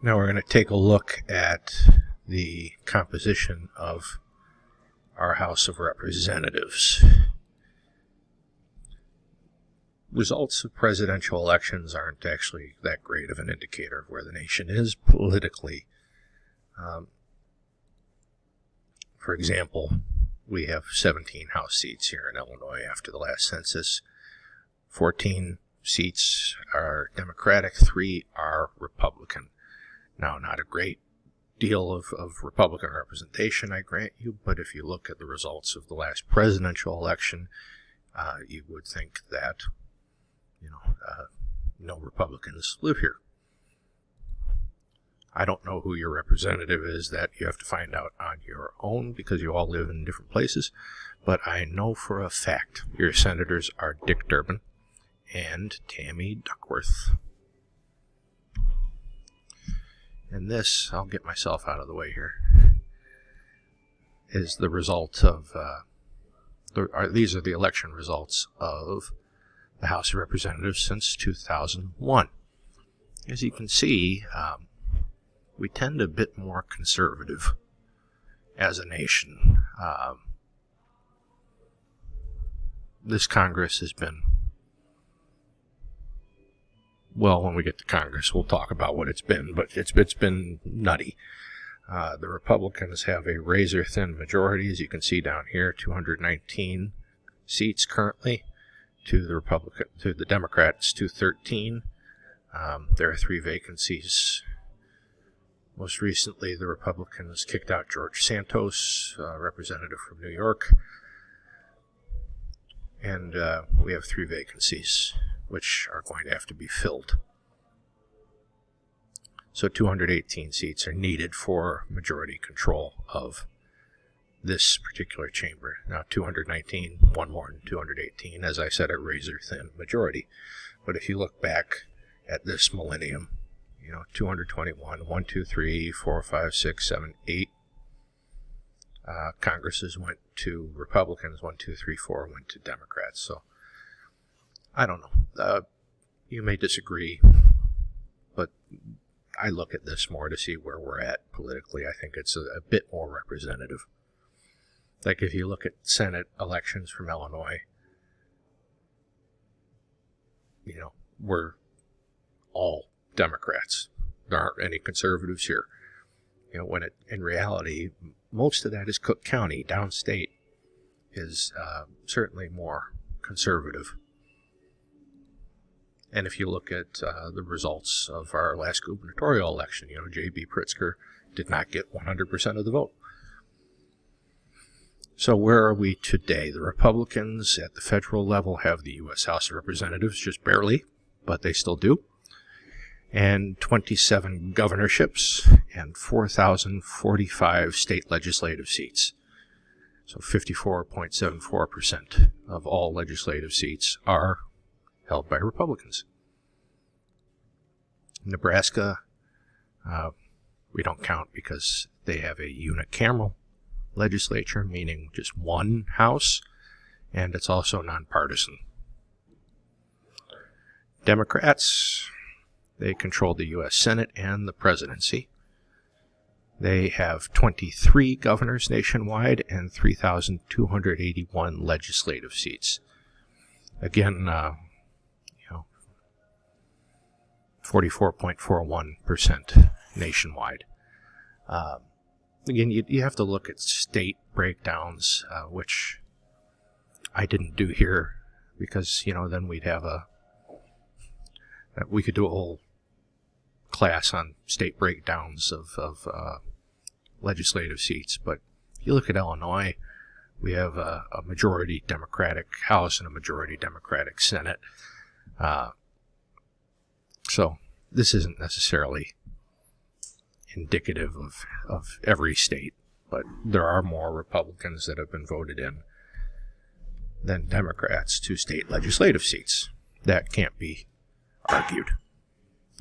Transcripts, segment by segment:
Now we're going to take a look at the composition of our House of Representatives. Results of presidential elections aren't actually that great of an indicator of where the nation is politically. For example, we have 17 House seats here in Illinois after the last census. 14 seats are Democratic, 3 are Republican. Now, not a great deal of Republican representation, I grant you, but if you look at the results of the last presidential election, you would think that, no Republicans live here. I don't know who your representative is. That you have to find out on your own because you all live in different places, but I know for a fact your senators are Dick Durbin and Tammy Duckworth. And this, I'll get myself out of the way here, is the result of, these are the election results of the House of Representatives since 2001. As you can see, we tend a bit more conservative as a nation. This Congress has been, well, when we get to Congress, we'll talk about what it's been, but it's been nutty. The Republicans have a razor-thin majority, as you can see down here, 219 seats currently, to the Democrats, 213. There are 3 vacancies. Most recently, the Republicans kicked out George Santos, representative from New York, and we have 3 vacancies, which are going to have to be filled. So 218 seats are needed for majority control of this particular chamber. Now 219, one more than 218, as I said, a razor-thin majority. But if you look back at this millennium, 221, 1, 2, 3, 4, 5, 6, 7, 8 Congresses went to Republicans, 1, 2, 3, 4 went to Democrats. So I don't know. You may disagree, but I look at this more to see where we're at politically. I think it's a bit more representative. Like if you look at Senate elections from Illinois, we're all Democrats. There aren't any conservatives here. When in reality, most of that is Cook County. Downstate is certainly more conservative. And if you look at the results of our last gubernatorial election, J.B. Pritzker did not get 100% of the vote. So where are we today? The Republicans at the federal level have the U.S. House of Representatives, just barely, but they still do, and 27 governorships and 4,045 state legislative seats. So 54.74% of all legislative seats are held by Republicans. Nebraska, we don't count because they have a unicameral legislature, meaning just one house, and it's also nonpartisan. Democrats, they control the U.S. Senate and the presidency. They have 23 governors nationwide and 3,281 legislative seats. Again, 44.41% nationwide. Again, you have to look at state breakdowns, which I didn't do here because, then we'd have we could do a whole class on state breakdowns of legislative seats. But if you look at Illinois, we have a majority Democratic House and a majority Democratic Senate. So this isn't necessarily indicative of every state, but there are more Republicans that have been voted in than Democrats to state legislative seats. That can't be argued.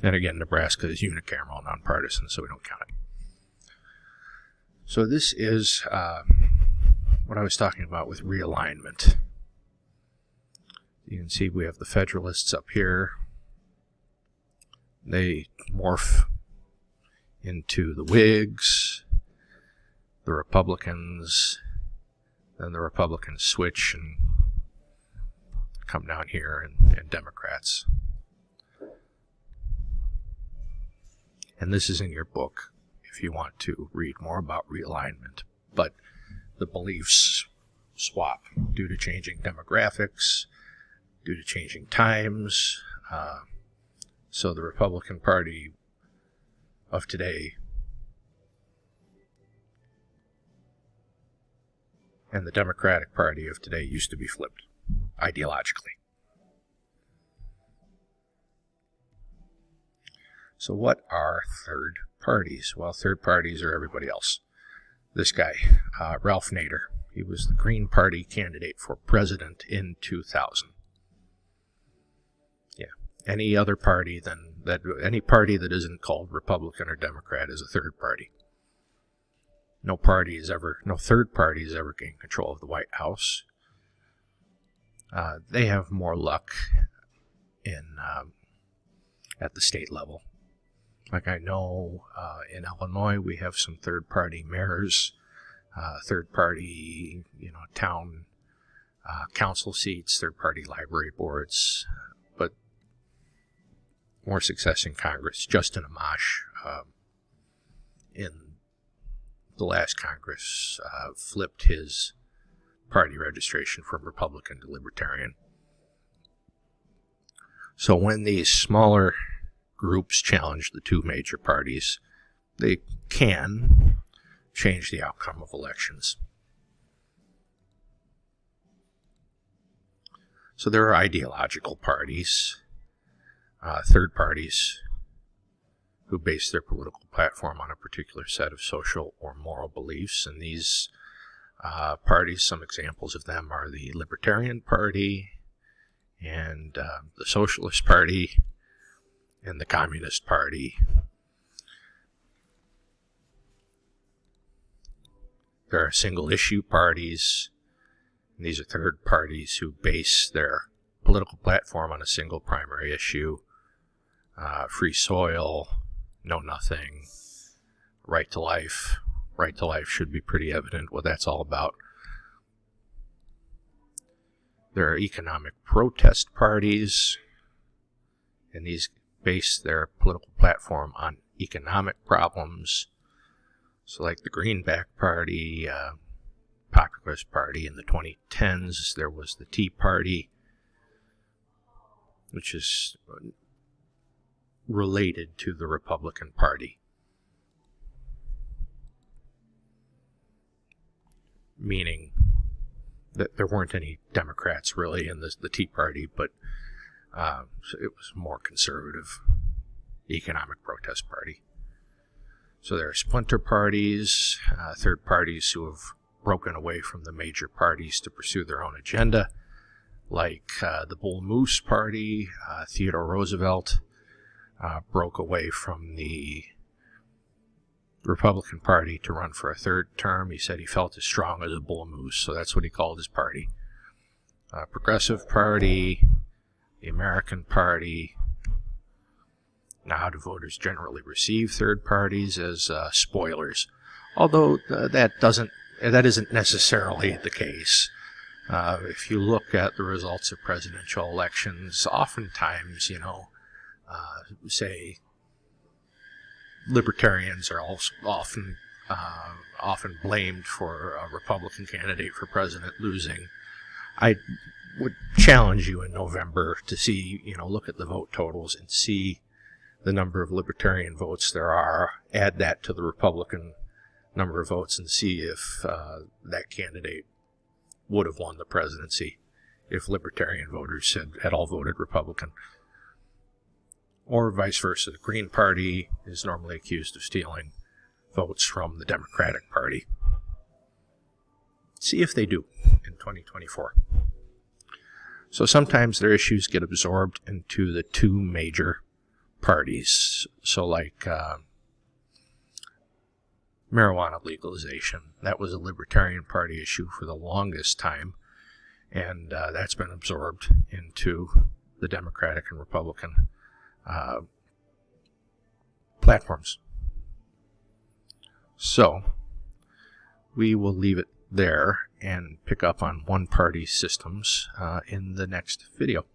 And again, Nebraska is unicameral, nonpartisan, so we don't count it. So this is what I was talking about with realignment. You can see we have the Federalists up here. They morph into the Whigs, the Republicans, then the Republicans switch and come down here, and Democrats. And this is in your book if you want to read more about realignment. But the beliefs swap due to changing demographics, due to changing times. So the Republican Party of today and the Democratic Party of today used to be flipped ideologically. So what are third parties? Well, third parties are everybody else. This guy, Ralph Nader, he was the Green Party candidate for president in 2000. Yeah, any other party any party that isn't called Republican or Democrat is a third party. No third party has ever gained control of the White House. They have more luck at the state level. Like I know in Illinois we have some third-party mayors, third-party town council seats, third-party library boards, but more success in Congress. Justin Amash in the last Congress flipped his party registration from Republican to Libertarian. So when these smaller groups challenge the two major parties, they can change the outcome of elections. So there are ideological parties, third parties, who base their political platform on a particular set of social or moral beliefs. And these parties, some examples of them are the Libertarian Party and the Socialist Party and the Communist Party. There are single-issue parties, and these are third parties who base their political platform on a single primary issue. Free soil, know nothing, right to life. Right to life should be pretty evident what that's all about. There are economic protest parties, and these base their political platform on economic problems. So like the Greenback Party, Populist Party in the 2010s, there was the Tea Party, which is related to the Republican Party. Meaning that there weren't any Democrats really in the Tea Party, but so it was a more conservative economic protest party. So there are splinter parties, third parties who have broken away from the major parties to pursue their own agenda, like the Bull Moose Party. Theodore Roosevelt broke away from the Republican Party to run for a third term. He said he felt as strong as a bull moose, so that's what he called his party. Progressive Party, the American Party. Now, how do voters generally receive third parties? As spoilers, although that isn't necessarily the case. If you look at the results of presidential elections, oftentimes, say libertarians are also often blamed for a Republican candidate for president losing. I would challenge you in November to see, look at the vote totals and see the number of libertarian votes there are, add that to the Republican number of votes, and see if that candidate would have won the presidency if libertarian voters had all voted Republican. Or vice versa. The Green Party is normally accused of stealing votes from the Democratic Party. See if they do in 2024. So sometimes their issues get absorbed into the two major parties. So like marijuana legalization. That was a Libertarian Party issue for the longest time, and that's been absorbed into the Democratic and Republican platforms. So we will leave it there and pick up on one-party systems in the next video.